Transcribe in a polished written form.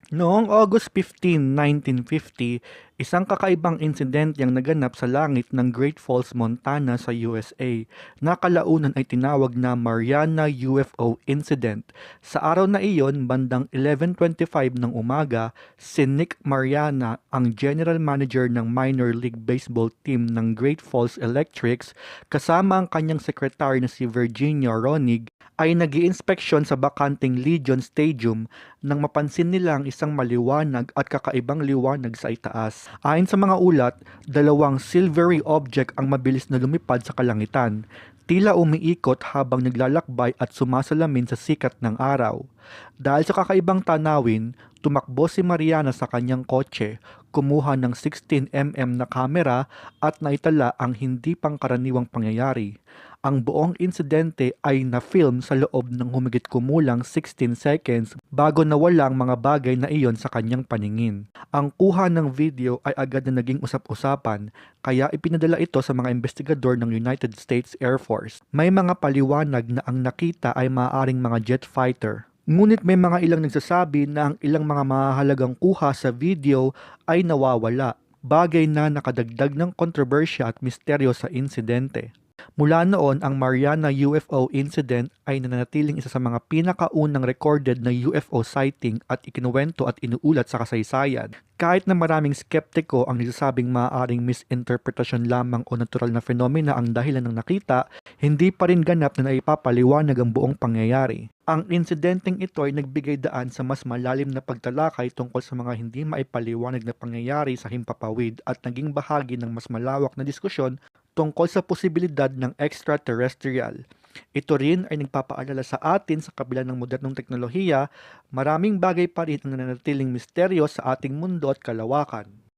Noong August 15, 1950, isang kakaibang insidente ang naganap sa langit ng Great Falls, Montana sa USA na kalaunan ay tinawag na Mariana UFO Incident. Sa araw na iyon, bandang 11:25 ng umaga, si Nick Mariana, ang general manager ng minor league baseball team ng Great Falls Electrics, kasama ang kanyang sekretary na si Virginia Ronig, ay nag-iinspeksyon sa bakanting Legion Stadium nang mapansin nilang isang maliwanag at kakaibang liwanag sa itaas. Ayon sa mga ulat, dalawang silvery object ang mabilis na lumipad sa kalangitan, tila umiikot habang naglalakbay at sumasalamin sa sikat ng araw. Dahil sa kakaibang tanawin, tumakbo si Mariana sa kanyang kotse, kumuha ng 16 mm na kamera at naitala ang hindi pangkaraniwang pangyayari. Ang buong insidente ay na-film sa loob ng humigit kumulang 16 seconds bago nawala ang mga bagay na iyon sa kanyang paningin. Ang kuha ng video ay agad na naging usap-usapan, kaya ipinadala ito sa mga investigador ng United States Air Force. May mga paliwanag na ang nakita ay maaaring mga jet fighter. Ngunit may mga ilang nagsasabi na ang ilang mga mahalagang kuha sa video ay nawawala, bagay na nakadagdag ng kontrobersya at misteryo sa insidente. Mula noon, ang Mariana UFO incident ay nananatiling isa sa mga pinakaunang recorded na UFO sighting at ikinuwento at inuulat sa kasaysayan. Kahit na maraming skeptiko ang nagsasabing maaaring misinterpretasyon lamang o natural na fenomena ang dahilan ng nakita, hindi pa rin ganap na naipapaliwanag ang buong pangyayari. Ang insidenteng ito ay nagbigay daan sa mas malalim na pagtalakay tungkol sa mga hindi maipaliwanag na pangyayari sa himpapawid at naging bahagi ng mas malawak na diskusyon tungkol sa posibilidad ng extraterrestrial. Ito rin ay nagpapaalala sa atin sa kabila ng modernong teknolohiya, maraming bagay pa rin ang nananatiling misteryo sa ating mundo at kalawakan.